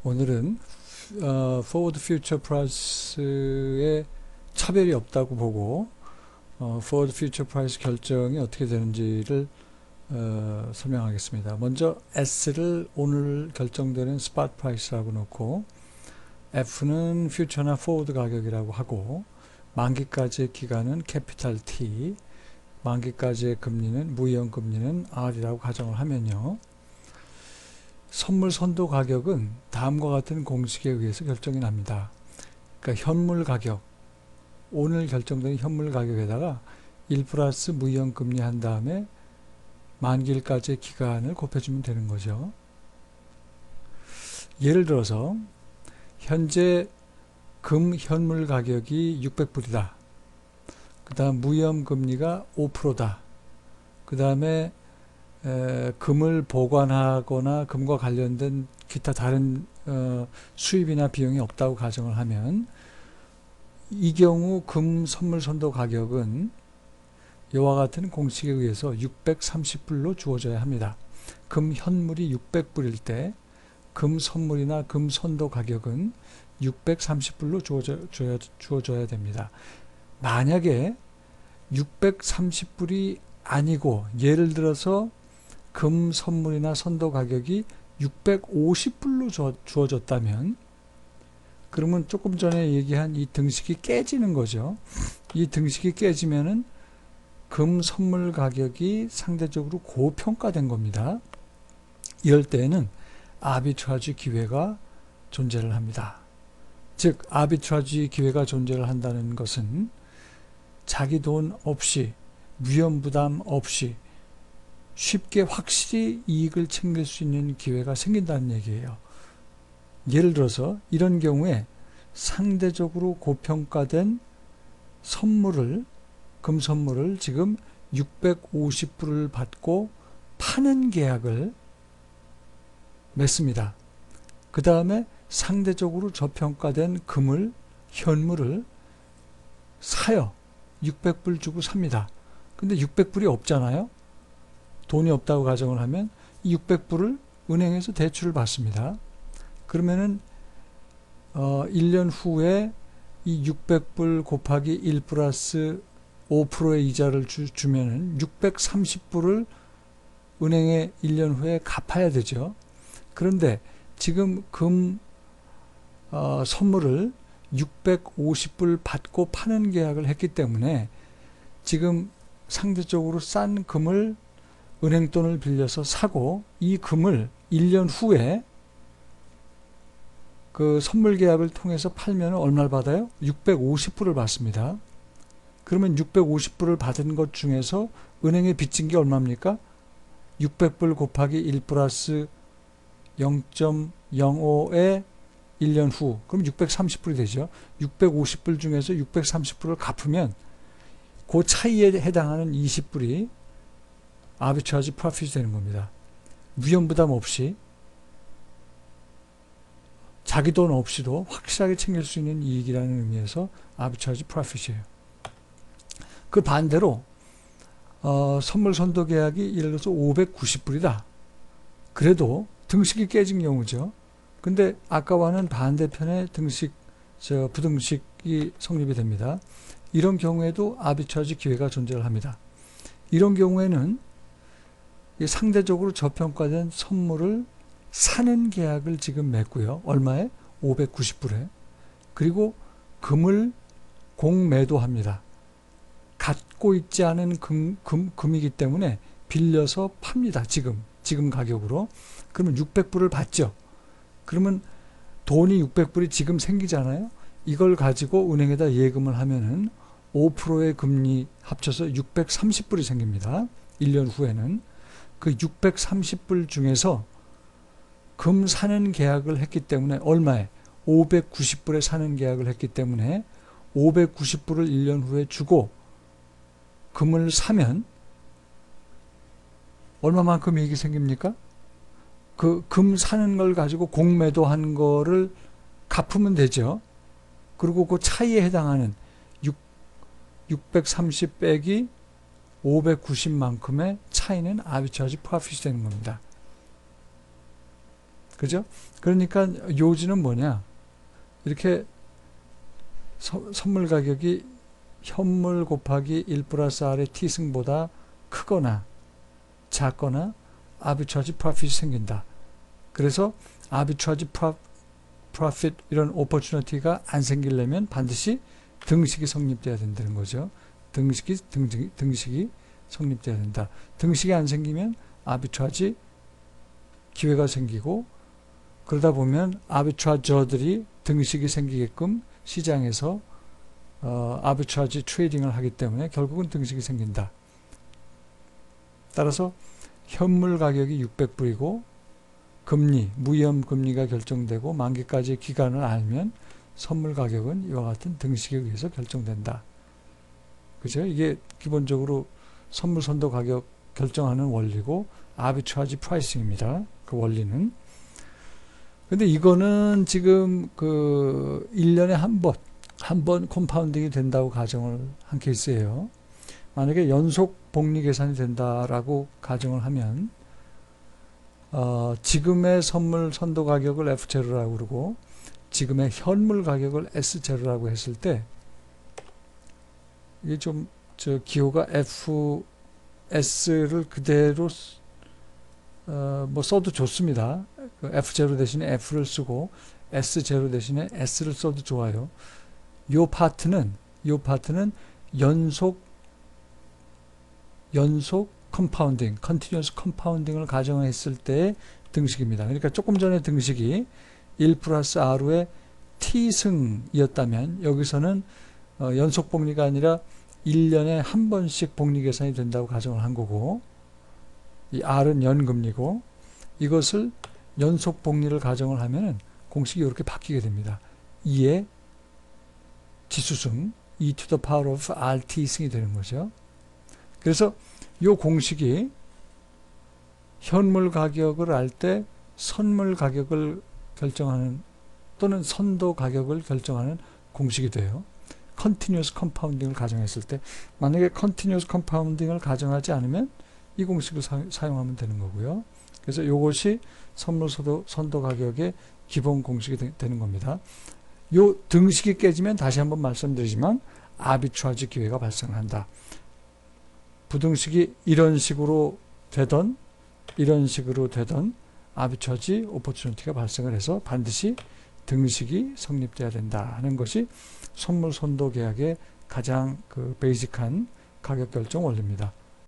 오늘은 forward future price에 차별이 없다고 보고 forward future price 결정이 어떻게 되는지를 설명하겠습니다. 먼저 S를 오늘 결정되는 spot price라고 놓고 F는 future나 forward 가격이라고 하고 만기까지의 기간은 capital T, 만기까지의 금리는 무이연금리는 R이라고 가정을 하면요. 선물 선도 가격은 다음과 같은 공식에 의해서 결정이 납니다. 그러니까 현물 가격, 오늘 결정된 현물 가격에다가 1 플러스 무이연금리 한 다음에 만기일까지의 기간을 곱해주면 되는 거죠. 예를 들어서 현재 금 현물 가격이 600불이다. 그 다음 무이연금리가 5%다. 그 다음에 금을 보관하거나 금과 관련된 기타 다른 수입이나 비용이 없다고 가정을 하면 이 경우 금 선물 선도 가격은 이와 같은 공식에 의해서 630불로 주어져야 합니다. 금 현물이 600불일 때 금 선물이나 금 선도 가격은 630불로 주어져야 됩니다. 만약에 630불이 아니고 예를 들어서 금 선물이나 선도 가격이 650불로 주어졌다면 그러면 조금 전에 얘기한 이 등식이 깨지는 거죠. 이 등식이 깨지면은 금 선물 가격이 상대적으로 고평가된 겁니다. 이럴 때에는 아비트라지 기회가 존재를 합니다. 즉 아비트라지 기회가 존재를 한다는 것은 자기 돈 없이 위험 부담 없이 쉽게 확실히 이익을 챙길 수 있는 기회가 생긴다는 얘기예요. 예를 들어서 이런 경우에 상대적으로 고평가된 선물을 금 선물을 지금 650불을 받고 파는 계약을 맺습니다. 그 다음에 상대적으로 저평가된 금을 현물을 사요. 600불 주고 삽니다. 근데 600불이 없잖아요. 돈이 없다고 가정을 하면 이 600불을 은행에서 대출을 받습니다. 그러면은 1년 후에 이 600불 곱하기 1 플러스 5%의 이자를 주면은 630불을 은행에 1년 후에 갚아야 되죠. 그런데 지금 금 선물을 650불 받고 파는 계약을 했기 때문에 지금 상대적으로 싼 금을 은행 돈을 빌려서 사고 이 금을 1년 후에 그 선물 계약을 통해서 팔면 얼마를 받아요? 650불을 받습니다. 그러면 650불을 받은 것 중에서 은행에 빚진 게 얼마입니까? 600불 곱하기 1 플러스 0.05의 1년 후 그럼 630불이 되죠. 650불 중에서 630불을 갚으면 그 차이에 해당하는 20불이 아비트라지 프로핏이 되는 겁니다. 위험 부담 없이 자기 돈 없이도 확실하게 챙길 수 있는 이익이라는 의미에서 아비트라지 프로핏이에요. 그 반대로 선물 선도 계약이 예를 들어서 590불이다. 그래도 등식이 깨진 경우죠. 근데 아까와는 반대편의 부등식이 성립이 됩니다. 이런 경우에도 아비트라지 기회가 존재를 합니다. 이런 경우에는 상대적으로 저평가된 선물을 사는 계약을 지금 맺고요. 얼마에? 590불에. 그리고 금을 공매도합니다. 갖고 있지 않은 금이기 때문에 빌려서 팝니다. 지금 가격으로. 그러면 600불을 받죠. 그러면 돈이 600불이 지금 생기잖아요. 이걸 가지고 은행에다 예금을 하면은 5%의 금리 합쳐서 630불이 생깁니다. 1년 후에는. 그 630불 중에서 금 사는 계약을 했기 때문에 얼마에? 590불에 사는 계약을 했기 때문에 590불을 1년 후에 주고 금을 사면 얼마만큼 이익이 생깁니까? 그 금 사는 걸 가지고 공매도한 거를 갚으면 되죠. 그리고 그 차이에 해당하는 630 빼기 590만큼의 차이는 아비트라지 프로핏이 되는 겁니다. 그죠? 그러니까 요지는 뭐냐? 이렇게 선물 가격이 현물 곱하기 1 플러스 R의 T승보다 크거나 작거나 아비트라지 프로핏이 생긴다. 그래서 아비트라지 프로핏 이런 오퍼튜니티가 안 생기려면 반드시 등식이 성립돼야 된다는 거죠. 등식이 성립돼야 된다. 등식이 안 생기면 아비트라지 기회가 생기고, 그러다 보면 아비트라저들이 등식이 생기게끔 시장에서 아비트라지 트레이딩을 하기 때문에 결국은 등식이 생긴다. 따라서 현물 가격이 600불이고 무위험 금리가 결정되고 만기까지 기간을 알면 선물 가격은 이와 같은 등식에 의해서 결정된다. 그죠? 이게 기본적으로 선물 선도 가격 결정하는 원리고 아비트라지 프라이싱입니다. 그 원리는. 근데 이거는 지금 그 1년에 한 번 컴파운딩이 된다고 가정을 한 케이스예요. 만약에 연속 복리 계산이 된다라고 가정을 하면 지금의 선물 선도 가격을 F0라고 그러고 지금의 현물 가격을 S0라고 했을 때 이게 좀 기호가 FS를 그대로 뭐 써도 좋습니다. 그 F0 대신에 F를 쓰고 S0 대신에 S를 써도 좋아요. 요 파트는 연속 컴파운딩, 컨티뉴어스 컴파운딩을 가정했을 때의 등식입니다. 그러니까 조금 전에 등식이 1 플러스 R의 T승이었다면 여기서는 연속 복리가 아니라 1년에 한 번씩 복리 계산이 된다고 가정을 한 거고, 이 R은 연금리고, 이것을 연속 복리를 가정을 하면은 공식이 이렇게 바뀌게 됩니다. 2의 지수승, e to the power of RT승이 되는 거죠. 그래서 이 공식이 현물 가격을 알 때 선물 가격을 결정하는 또는 선도 가격을 결정하는 공식이 돼요. 컨티뉴어스 컴파운딩을 가정했을 때, 만약에 컨티뉴어스 컴파운딩을 가정하지 않으면 이 공식을 사용하면 되는 거고요. 그래서 이것이 선물 선도 가격의 기본 공식이 되는 겁니다. 요 등식이 깨지면 다시 한번 말씀드리지만 아비트라지 기회가 발생한다. 부등식이 이런 식으로 되던 아비트라지 오퍼튜니티가 발생을 해서 반드시 등식이 성립돼야 된다 하는 것이 선물 선도 계약의 가장 그 베이직한 가격 결정 원리입니다.